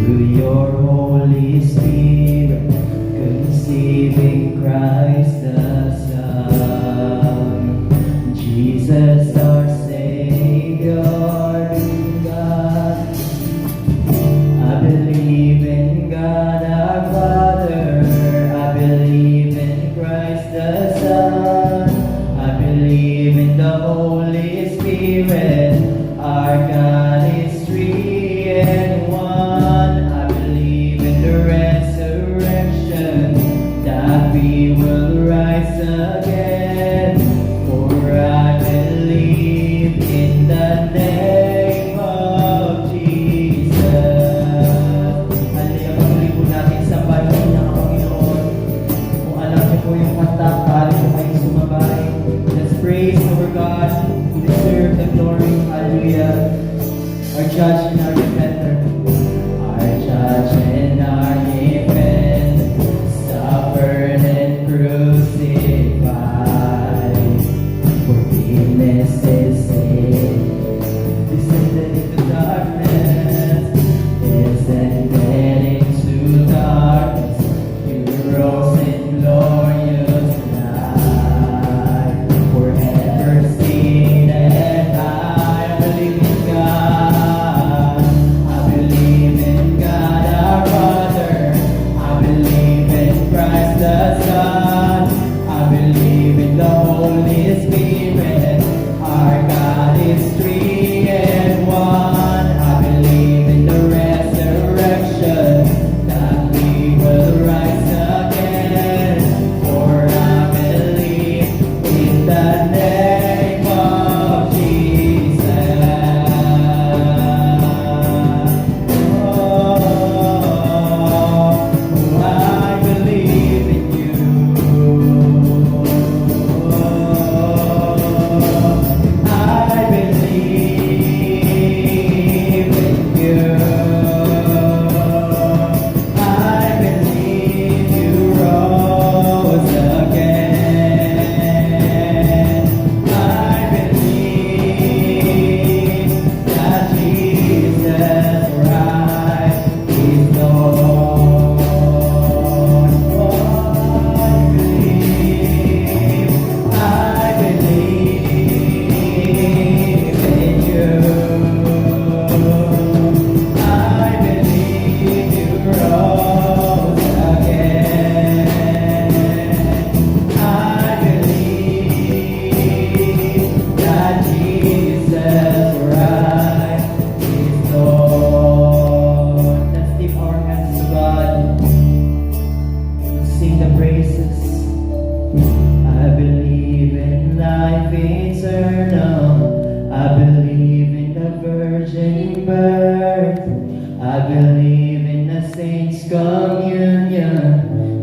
Through your Holy Spirit, conceiving Christ the Son, Jesus our Savior, God. I believe in God our Father, I believe in Christ the Son, I believe in the Holy Spirit, our God is three and one. I believe in the resurrection, that we will rise again, for I believe in the name of Jesus. Halika, patuloy po natin sambahin ng Panginoon. Kung alam niyo po yung kanta, pari po kayo sumabay. Let's praise our God who deserves the glory. Hallelujah. Our judge and our defender. Our judge and our defender, suffered and crucified. Forgiveness is sin. Descended into darkness. Descended into darkness. You rose in glorious light. Forever seated high. I believe in God. I believe in God our Father. I believe in Christ the Son. I believe in the Holy Spirit. Our God is three and one. I believe in the resurrection, that we will rise again. For I believe in the name of Jesus. Oh, I believe in you. I believe in you. I believe you rose again. I believe that Jesus Christ is Lord. I believe in you. I believe you rose again. I believe that Jesus Christ is Lord. Let's lift our hands to God and sing the praises. I believe in life eternal. I believe in the virgin birth. I believe in the saints' communion,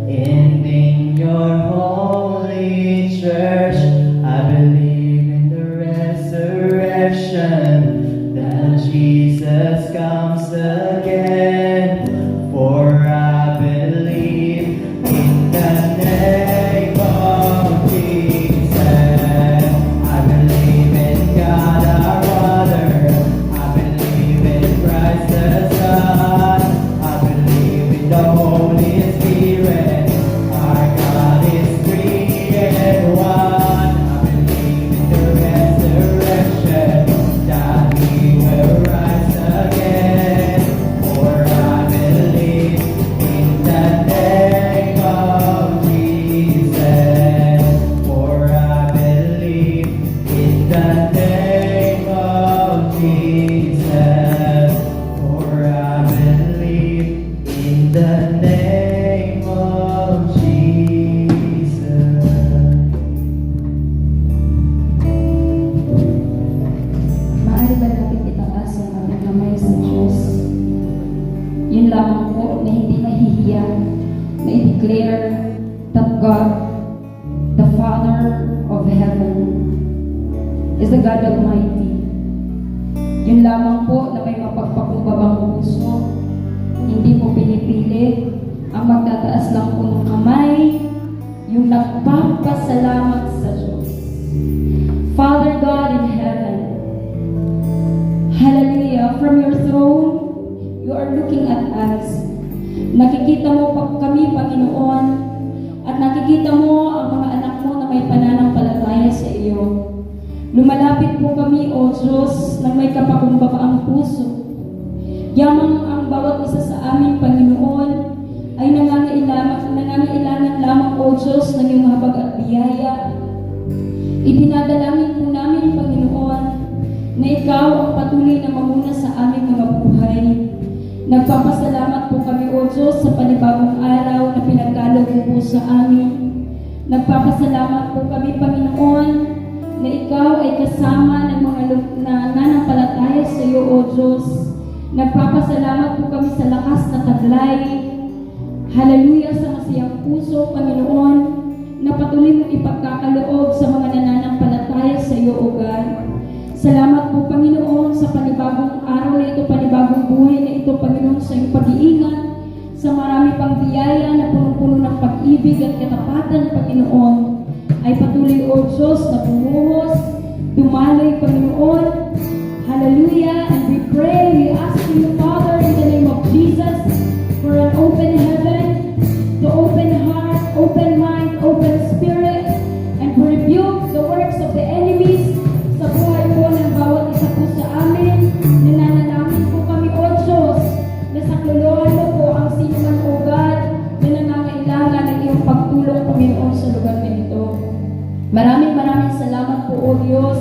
and in your holy church. I believe in the resurrection, that Jesus comes again. For I believe in the name of Jesus. I believe in God our Father. I believe in Christ the Son. I believe in the Holy Spirit. Our God is three and one. I believe in the resurrection, that we will rise again. For I believe in the name of Jesus. For I believe in the name of Jesus. For I believe in the name of Jesus. Maaari ba natin itaas ang ating kamay sa Diyos? Yun lamang po na hindi mahihiya, na i-declare that God, the Father of heaven, is the God Almighty. Yun lamang po na may mapagpakumbabang puso, hindi po pinipili, ang magtataas lang po ng kamay, yung nagpapasalamat sa Diyos. Father God in heaven, hallelujah, from your throne, you are looking at us. Nakikita mo kami, Panginoon, at nakikita mo ang mga anak mo na may pananampalataya sa iyo. Lumalapit po kami, O Diyos, na may kapakumbabaang puso. Yamang ang bawat isa sa amin, Panginoon, ay nangangailangan lamang, O Diyos, ng iyong habag at biyaya. Idinadalangin po namin, Panginoon, na ikaw ang patuloy na mamuna sa aming mga buhay. Nagpapasalamat po kami, O Diyos, sa panibagong araw na pinagkaloob mo po sa amin. Nagpapasalamat po kami, Panginoon, na ikaw ay kasama ng mga nananampalataya sa iyo, O Diyos. Nagpapasalamat po kami sa lakas na taglay. Hallelujah, sa masiyang puso, Panginoon, na patuloy mong ipagkakaloob sa mga nananampalataya sa iyo, O God. Salamat po, Panginoon, sa panibagong araw na ito, panibagong buhay na ito, Panginoon, sa iyong pag-iingat, sa marami pang biyaya na punong-puno ng pag-ibig at katapatan, Panginoon, ay patuloy, O Diyos, na bumuhos, dumaloy, Panginoon. Hallelujah, and we pray, we ask you, Father, in the name of Jesus, for an open heaven, to open heart, open mind, open spirit, and rebuke the works of the enemies sa buhay po ng bawat isa po sa amin. Nananalangin po kami, O Diyos, na saklolohan mo po ang sino man, O God, na nangangailangan ng iyong pagtulong, Panginoon, sa lugar na ito. Maraming salamat po, O Diyos.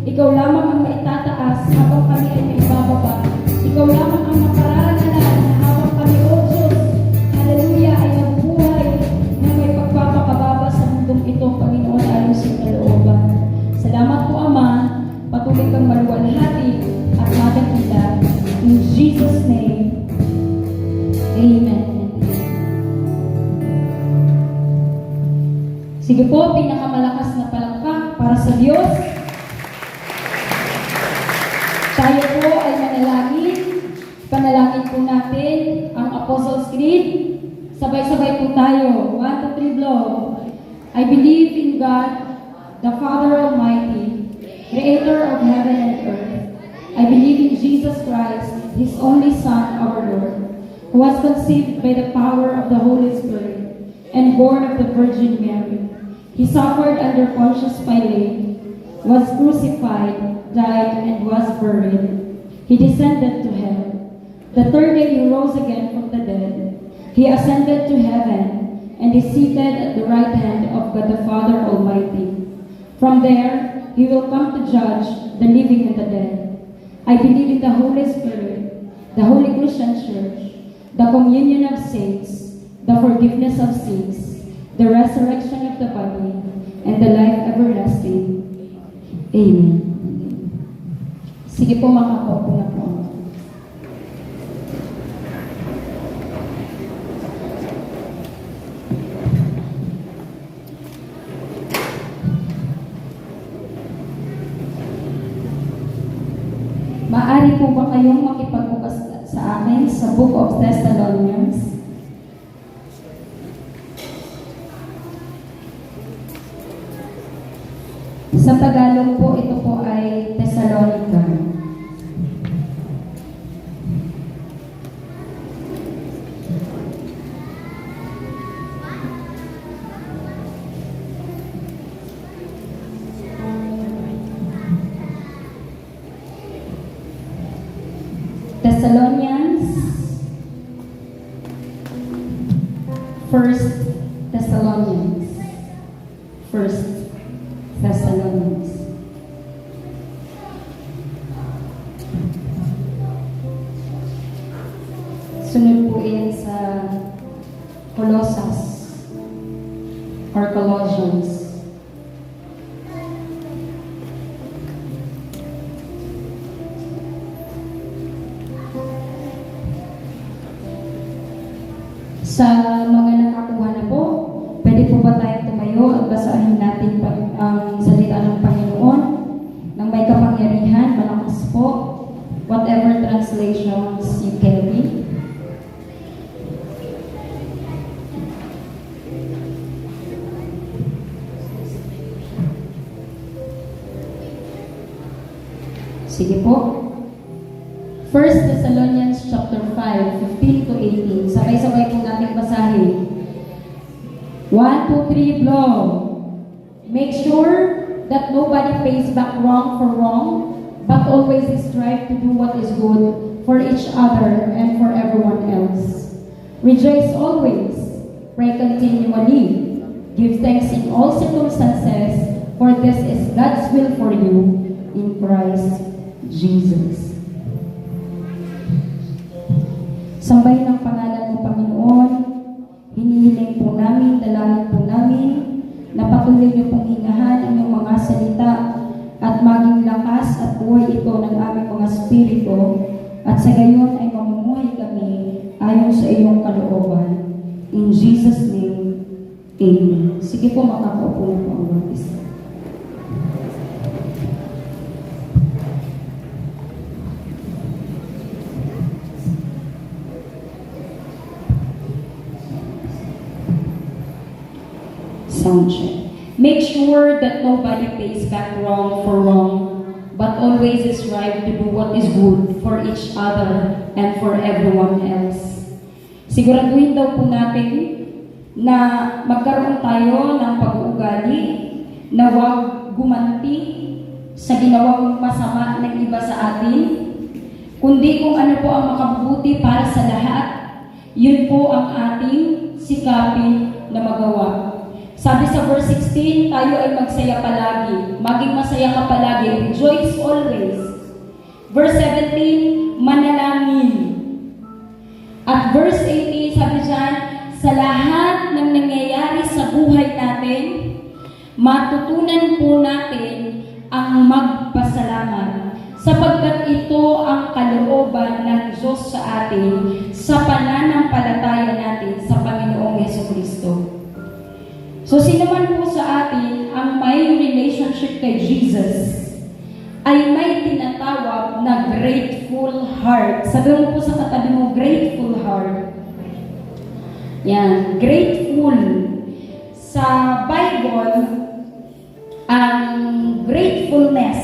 Ikaw lamang ang maitataas habang kami ay maibababa. Ikaw lamang ang mapararalan na habang kami, O Diyos, hallelujah, ay nabubuhay na may pagpapakababa sa mundong ito, Panginoon, ayon sa kalooban. Salamat po, Ama. Patuloy kang maluwalhati at maganda. In Jesus' name, Amen. Sige po, pinakamalakas na palakpak para sa Diyos. Tayo po ay manalangin. Panalangin po natin ang Apostles' Creed. Sabay-sabay po tayo. 1, 2, 3, blow. I believe in God, the Father Almighty, Creator of heaven and earth. I believe in Jesus Christ, His only Son, our Lord, who was conceived by the power of the Holy Spirit and born of the Virgin Mary. He suffered under Pontius Pilate, was crucified, died, and was buried. He descended to hell. The third day he rose again from the dead. He ascended to heaven and is seated at the right hand of God the Father Almighty. From there, he will come to judge the living and the dead. I believe in the Holy Spirit, the Holy Christian Church, the communion of saints, the forgiveness of sins, the resurrection of the body, and the life everlasting. Amen. Sige po, makakaupo na po. Maaari po ba kayong makipagbukas sa akin sa Book of Thessalonians? Sa Tagalog po, ito po ay Thessalonica. Thessalonians, 1 Thessalonians, 1 Thessalonians. Sunod po yan sa Colossus or Colossians. Sa mga nakakuha na po, pwede po ba tayong tumayo at basahin natin ang salita ng Panginoon ng may kapangyarihan, malakas po, whatever translations you can read. Sige po. 1 Thessalonians chapter 5, 15 to 18. Sabay-sabay po natin basahin. 1, 2, 3, blow. Make sure that nobody pays back wrong for wrong, but always strive to do what is good for each other and for everyone else. Rejoice always. Pray continually. Give thanks in all circumstances, for this is God's will for you in Christ Jesus. Sambahin ang pangalan mo, Panginoon. Hinihiling po namin, dalangin po namin, na patuloy niyo pong hingahan ang iyong mga salita at maging lakas at buhay ito ng aming mga spirito, at sa gayon ay mamumuhay kami ayon sa iyong kalooban. In Jesus' name, Amen. Sige po, makakaupo na po ang mga isa. Sound check. Make sure that nobody pays back wrong for wrong, but always strive to do what is good for each other and for everyone else. Siguraduhin daw po natin na magkaroon tayo ng pag-uugali na huwag gumanti sa ginawang masama ng iba sa atin, kundi kung ano po ang makabubuti para sa lahat, yun po ang ating sikapin na magawa. Sabi sa verse 16, tayo ay magsaya palagi. Maging masaya ka palagi. Rejoice always. Verse 17, manalangin. At verse 18, sabi dyan, sa lahat ng nangyayari sa buhay natin, matutunan po natin ang magpasalamat. Sapagkat ito ang kalooban ng Diyos sa atin sa pananampalataya natin sa Panginoong Jesucristo. So, sino man po sa atin ang may relationship kay Jesus ay may tinatawag na grateful heart. Sabi mo po sa katabi mo, grateful heart. Yan, grateful. Sa Bible, ang gratefulness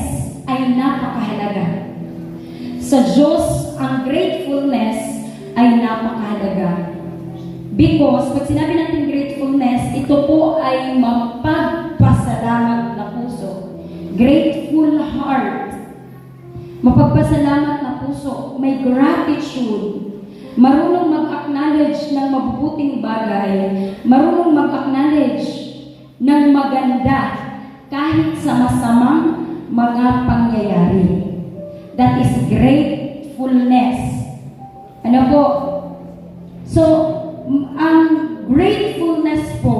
ay napakahalaga. Sa Diyos, ang gratefulness ay napakahalaga. Because, pag sinabi natin gratefulness, ito po ay mapagpasalamat na puso. Grateful heart. Mapagpasalamat na puso. May gratitude. Marunong mag-acknowledge ng mabubuting bagay. Marunong mag-acknowledge ng maganda kahit sa masamang mga pangyayari. That is gratefulness. Ano po? So, ang gratefulness po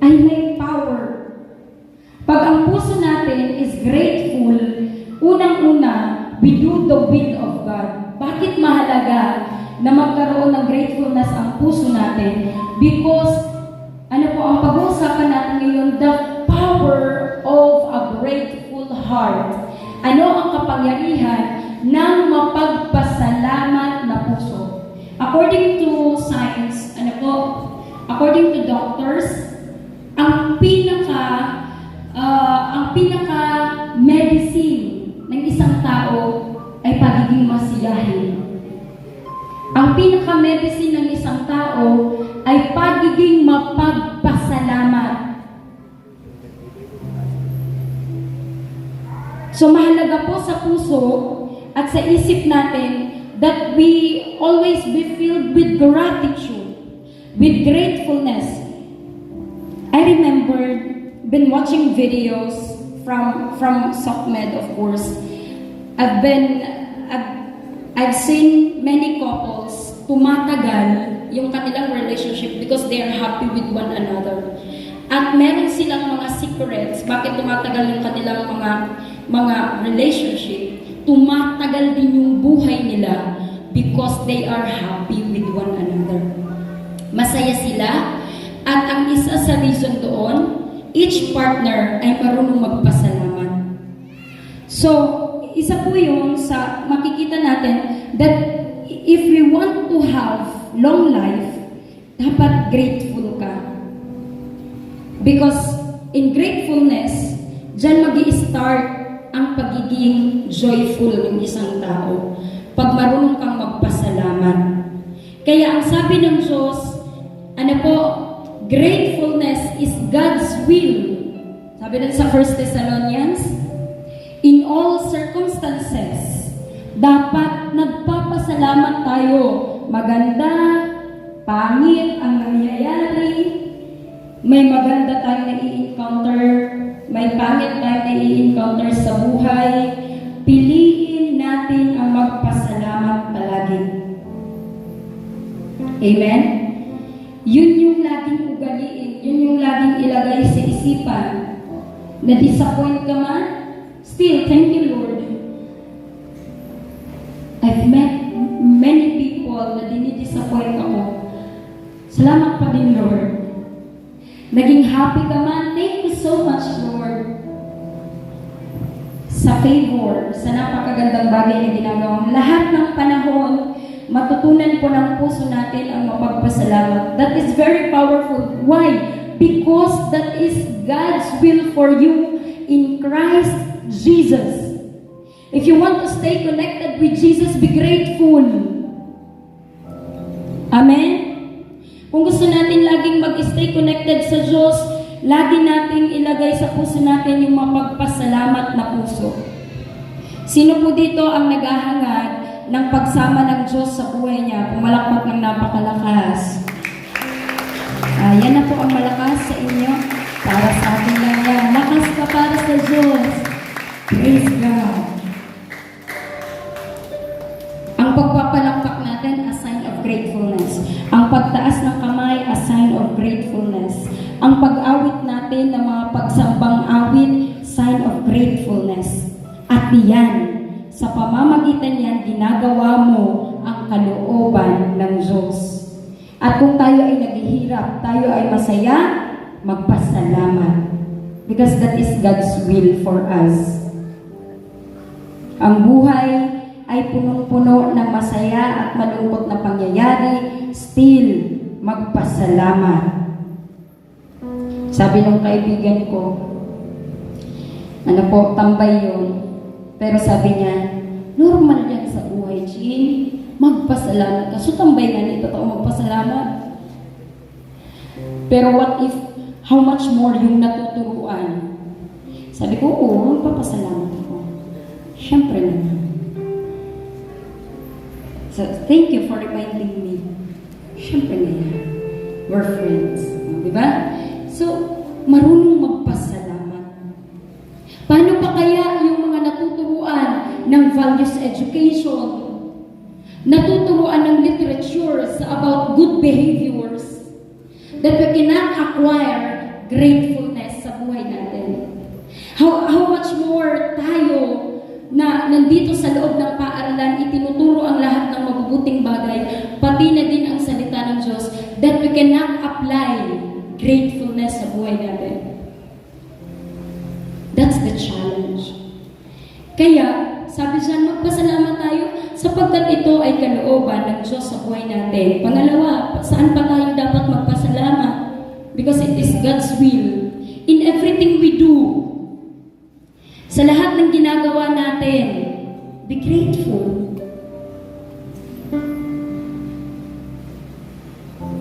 ay may power. Pag ang puso natin is grateful, unang-una, we do the will of God. Bakit mahalaga na magkaroon ng gratefulness ang puso natin? Because, ano po ang pag-uusapan natin ngayon? The power of a grateful heart. Ano ang kapangyarihan ng mapagpasalamat na puso? According to science, according to doctors, ang pinaka medicine ng isang tao ay pagiging masiyahin. Ang pinaka medicine ng isang tao ay pagiging mapagpasalamat. So mahalaga po sa puso at sa isip natin that we always be filled with gratitude, with gratefulness. I remember been watching videos from SOCMED, of course. I've seen many couples tumatagal yung kanilang relationship because they are happy with one another. At meron silang mga secrets bakit tumatagal yung kanilang mga relationship. Tumatagal din yung buhay nila because they are happy with one another. Masaya sila, at ang isa sa reason doon, each partner ay marunong magpasalamat. So, isa po yun sa makikita natin that if we want to have long life, dapat grateful ka. Because in gratefulness, dyan mag-i-start ang pagiging pagiging joyful ng isang tao. Pag marunong kang magpasalamat. Kaya ang sabi ng Diyos, ano po, gratefulness is God's will. Sabi nun sa 1 Thessalonians, in all circumstances, dapat nagpapasalamat tayo. Maganda, pangit ang nangyayari, may maganda tayong nai-encounter, may pangit tayong nai-encounter sa buhay, piliin natin ang magpasalamat palagi. Amen? Yun yung laging ugaliin, yun yung laging ilagay sa isipan. Na-disappoint ka man, still, thank you, Lord. I've met many people na dinidisappoint ako. Salamat pa din, Lord. Naging happy ka man, thank you so much, Lord. Sa favor, sa napakagandang bagay na ginagawa mo. Lahat ng panahon, matutunan po ng puso natin ang mapagpasalamat. That is very powerful. Why? Because that is God's will for you in Christ Jesus. If you want to stay connected with Jesus, be grateful. Amen? Kung gusto natin laging mag-stay connected sa Diyos, lagi nating ilagay sa puso natin yung mapagpasalamat na puso. Sino po dito ang naghahangad ng pagsama ng Diyos sa buhay niya? Pumalakpak ng napakalakas. Yan na po ang malakas sa inyo. Para sa akin lang yan. Lakas ka para sa Diyos. Praise God. Ang pagpapalakpak natin, a sign of gratefulness. Ang pagtaas ng kamay, a sign of gratefulness. Ang pag-awit natin ng mga pagsambang awit, sign of gratefulness. At diyan, sa pamamagitan yan, ginagawa mo ang kalooban ng Diyos. At kung tayo ay naghihirap, tayo ay masaya, magpasalamat. Because that is God's will for us. Ang buhay ay punong-puno ng masaya at malungkot na pangyayari, still magpasalamat. Sabi ng kaibigan ko, ano po, tambay yun. Pero sabi niya, normal yan sa buhay, Jean. Magpasalamat ka. So tambay nga nito, totoo magpasalamat. Pero what if, how much more yung natuturuan? Sabi ko, oo, magpapasalamat ako. Siyempre naman. So, thank you for reminding me. Siyempre na yan. We're friends. Diba? So, marunong magpasalamat. Paano pa kaya yung mga natuturuan ng values education, natuturuan ng literature about good behaviors, that we cannot acquire gratefulness sa buhay natin? How much more tayo na nandito sa loob ng paaralan, itinuturo ang lahat ng mabubuting bagay, pati na din ang salita ng Diyos, that we cannot apply gratefulness sa buhay natin. That's the challenge. Kaya, sabi dyan, magpasalamat tayo sapagkat ito ay kalooban ng Diyos sa buhay natin. Pangalawa, saan pa tayo dapat magpasalamat? Because it is God's will. In everything we do, sa lahat ng ginagawa natin, be grateful.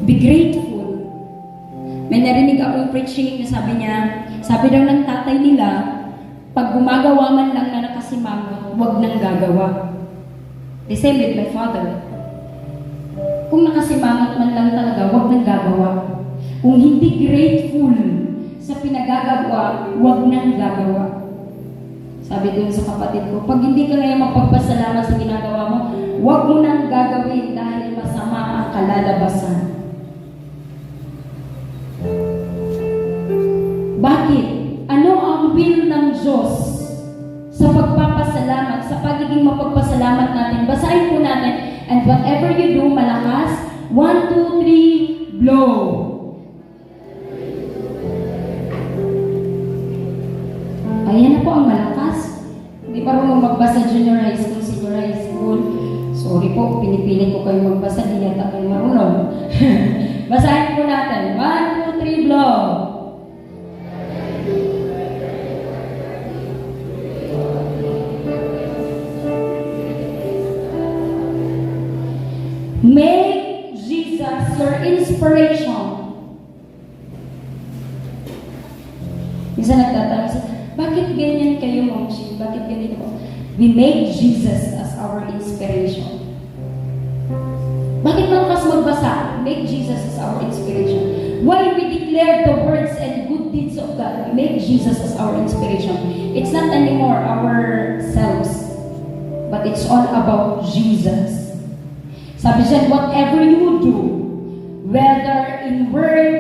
Be grateful. May narinig akong preaching na sabi daw ng tatay nila, pag gumagawa man lang na nakasimangot, huwag nang gagawa. The same with my father. Kung nakasimangot man lang talaga, huwag nang gagawa. Kung hindi grateful sa pinagagawa, huwag nang gagawa. Sabi dun sa kapatid ko, pag hindi ka ngayon magpagpasalamat sa ginagawa mo, huwag mo nang gagawin dahil masama ang kalalabasan. Bakit? Ano ang will ng Diyos sa pagpapasalamat, sa pagiging mapagpasalamat natin? Basahin po natin, and whatever you do, malakas, 1, 2, 3, blow. Ayan na po ang malakas. Hindi pa rin magbasa junior high school, senior high school. Sorry po, pinipilit ko kayo magbasa, di yata kayo marunong. Basahin po natin. 1, 2, 3, blow. Make Jesus your inspiration. Minsan nagtatanong siya, bakit ganyan kayo, Ma'am Shi? Bakit ganyan po? We make Jesus as our inspiration. Bakit malakas magbasa? Make Jesus as our inspiration. Why we declare the words and good deeds of God? We make Jesus as our inspiration. It's not anymore ourselves, but it's all about Jesus. Sabi siya, whatever you do, whether in word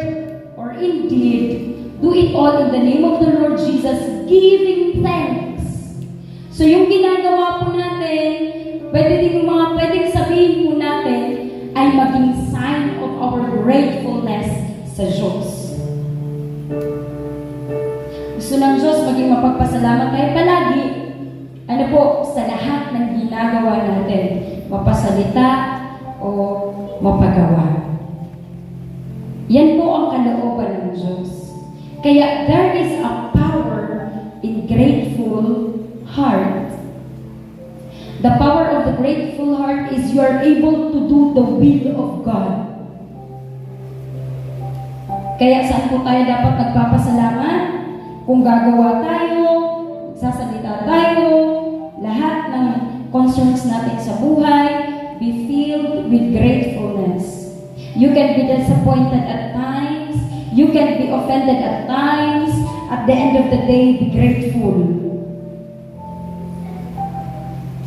or in deed, do it all in the name of the Lord Jesus, giving thanks. So yung ginagawa po natin, pwedeng sabihin po natin, ay maging sign of our gratefulness sa Diyos. Gusto ng Diyos maging mapagpasalamat tayo palagi. Ano po, sa lahat ng ginagawa natin, mapasalita o mapagawa. Yan po ang kalooban ng Diyos. Kaya there is a power in grateful heart. The power of the grateful heart is you are able to do the will of God. Kaya saan po tayo dapat nagpapasalamat? Kung gagawa tayo, sasalita tayo, lahat ng concerns natin sa buhay, be filled with gratefulness. You can be disappointed at times. You can be offended at times. At the end of the day, be grateful.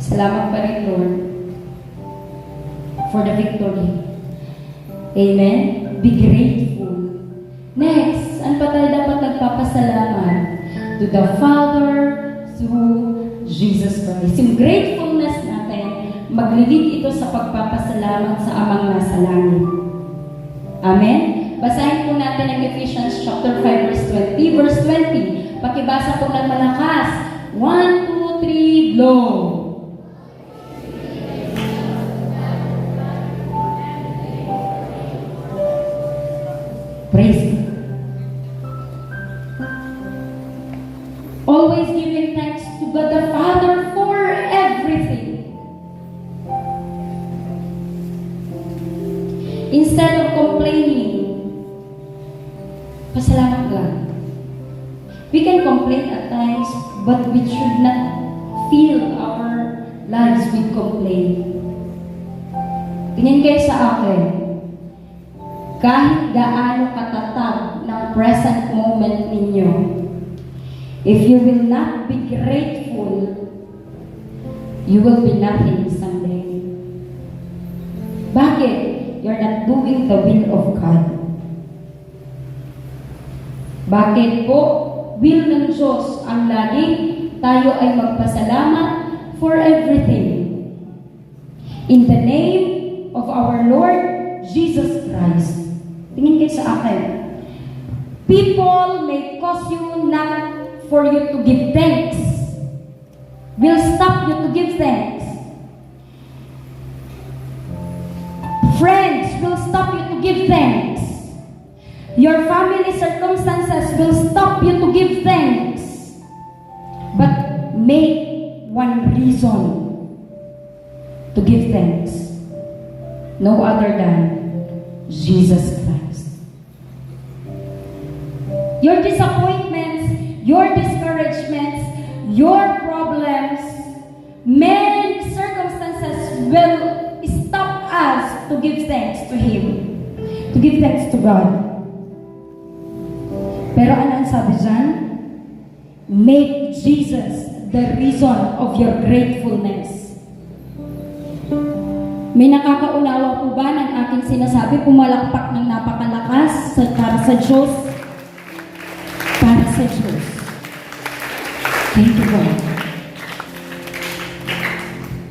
Salamat pa rin, Lord, for the victory. Amen? Be grateful. Next, ano pa tayo dapat nagpapasalamat? To the Father through Jesus Christ. Yung gratefulness natin, maglilid ito sa pagpapasalamat sa Amang nasa langit. Amen? Basahin po natin ang Ephesians chapter 5 verse 20. Verse 20. Pakibasa po ng malakas. 1, 2, 3, blow. Praise God. Always giving thanks to God the Father for everything. Instead of complaining, pasalamat lang. We can complain at times, but we should not fill our lives with complaint. Tingin kayo sa akin, kahit gaano katatag ng present moment ninyo, if you will not be grateful, you will be nothing someday. Bakit? You're not doing the will of God. Bakit po? Will ng Diyos ang laging tayo ay magpasalamat for everything. In the name of our Lord Jesus Christ. Tingin kayo sa akin. People may cause you not for you to give thanks. Will stop you to give thanks. Friends will stop you to give thanks. Your family circumstances will stop you to give thanks. But make one reason to give thanks. No other than Jesus Christ. Your disappointments, your discouragements, your problems, many circumstances will stop us to give thanks to Him, to give thanks to God. Pero ano ang sabi dyan? Make Jesus the reason of your gratefulness. May nakakaunawa po ba ng aking sinasabi? Pumalakpak ng napakalakas para sa Diyos? Para sa Diyos. Thank you, God.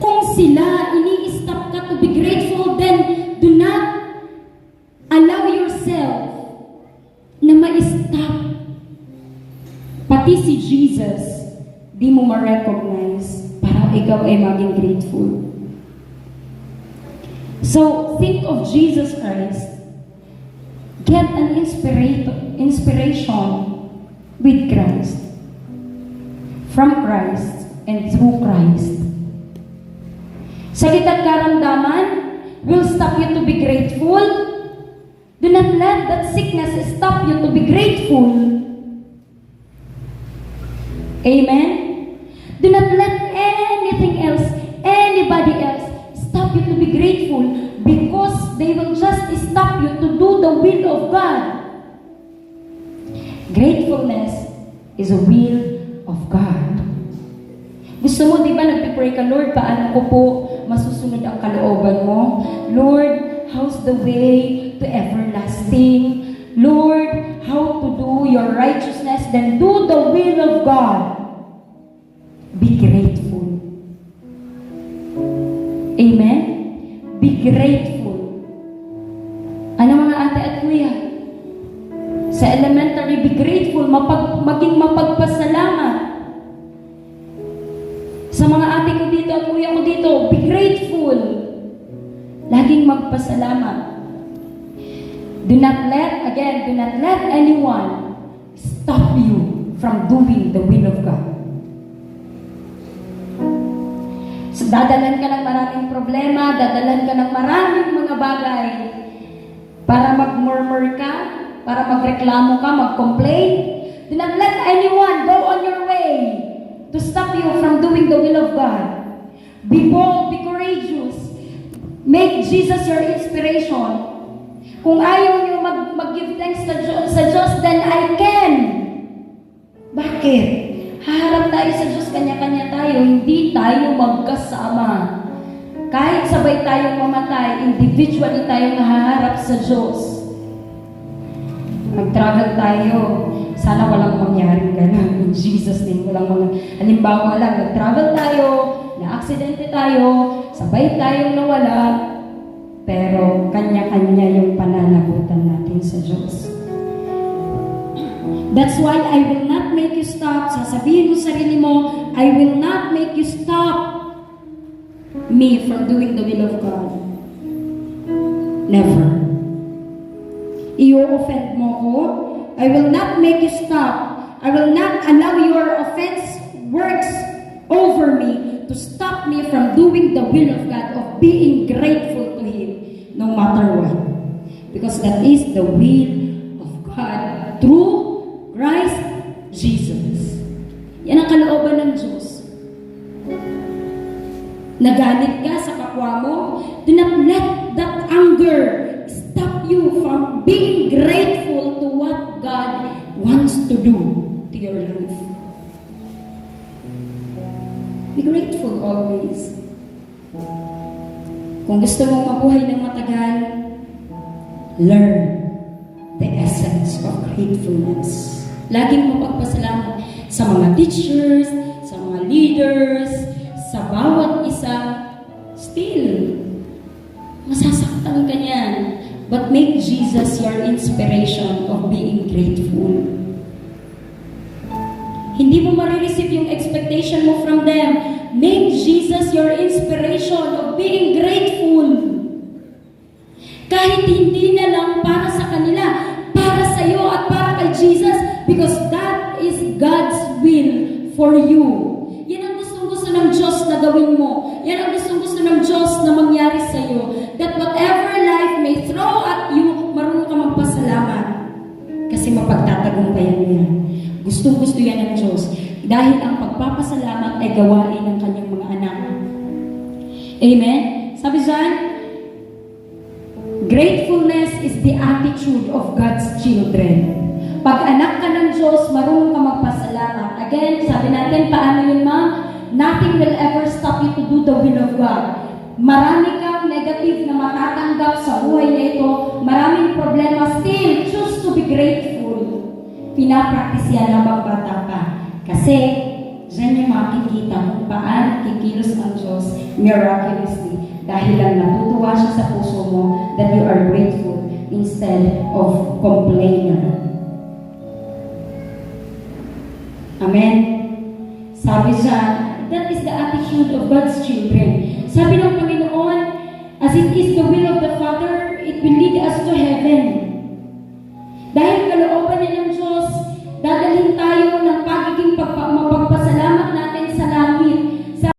Kung sila ini-stop ka to be grateful, then do not allow yourself na ma-stop. Pati si Jesus, di mo ma-recognize para ikaw ay maging grateful. So, think of Jesus Christ. Get an inspiration with Christ. From Christ and through Christ. Sa gitnang karamdaman, will stop you to be grateful. Do not let that sickness stop you to be grateful. Amen? Do not let anything else, anybody else, stop you to be grateful, because they will just stop you to do the will of God. Gratefulness is a will of God. Gusto mo, di ba, nagpipray ka, Lord, paano ko po masusunod ang kalooban mo? Lord, how's the way to everlasting? Lord, how to do your righteousness? Then do the will of God. Be grateful. Amen? Be grateful. Ano mga ate at kuya? Sa elementary, be grateful. Maging mapagpasalamat. Sa mga ate ko dito at kuya ko dito, be grateful. Laging magpasalamat. Do not let anyone stop you from doing the will of God. So, dadalan ka ng maraming problema, dadalan ka ng maraming mga bagay para mag-murmur ka, para magreklamo ka, mag-complain. Do not let anyone go on your way to stop you from doing the will of God. Be bold, be courageous. Make Jesus your inspiration. Kung ayaw nyo mag-give thanks sa Diyos, then I can. Bakit? Haharap tayo sa Diyos, kanya-kanya tayo. Hindi tayo magkasama. Kahit sabay tayong mamatay, individually tayo nahaharap sa Diyos. Mag-travel tayo. Sana walang mangyari ganun. In Jesus' name, walang halimbawa lang, nag-travel tayo, na-aksidente tayo, sabay tayong nawala, pero kanya-kanya yung pananagutan natin sa Diyos. That's why I will not make you stop. Sasabihin mo sa sarili mo, I will not make you stop me from doing the will of God. Never. I-offend mo ko, I will not make you stop. I will not allow your offense works over me to stop me from doing the will of God, of being grateful to Him, no matter what. Because that is the will of God through Christ Jesus. Yan ang kalooban ng Diyos. Nagalit ka sa kapwa mo, do not let that anger stop you from being grateful to what God wants to do to your life. Be grateful always. Kung gusto mong mabuhay ng matagal, learn the essence of gratefulness. Laging mapagpasalamat sa mga teachers, sa mga leaders, sa bawat isa. Still, masasaktan ka niyan. But make Jesus your inspiration of being grateful. Hindi mo marireceive yung expectation mo from them. Make Jesus your inspiration of being grateful. Kahit hindi na lang para sa kanila, para sa iyo at para kay Jesus, because that is God's will for you. Yan ang gustong-gusto ng Diyos na gawin mo. Yan ang gustong-gusto ng Diyos na mangyari sa iyo. That whatever life may throw at you, marunong ka magpasalamat. Kasi mapagtatagumpayan mo yan. Gustong-gusto yan ng Diyos. Dahil ang pagpapasalamat ay gawain ng kanyang mga anak. Amen? Sabi dyan, gratefulness is the attitude of God's children. Pag anak ka ng Diyos, marunong ka magpasalamat. Again, sabi natin, paano yun, ma'am? Nothing will ever stop you to do the will of God. Marami kang negative na matatanggap sa buhay na ito. Maraming problema. Still, choose to be grateful. Pinapractice yan habang bata ka. Kasi, dyan yung makikita kung paano kikilos ang Diyos miraculously. Dahil lang natutuwa siya sa puso mo that you are grateful instead of complainer. Amen? Sabi siya, that is the attitude of God's children. Sabi ng Panginoon, as it is the will of the Father, it will lead us to heaven.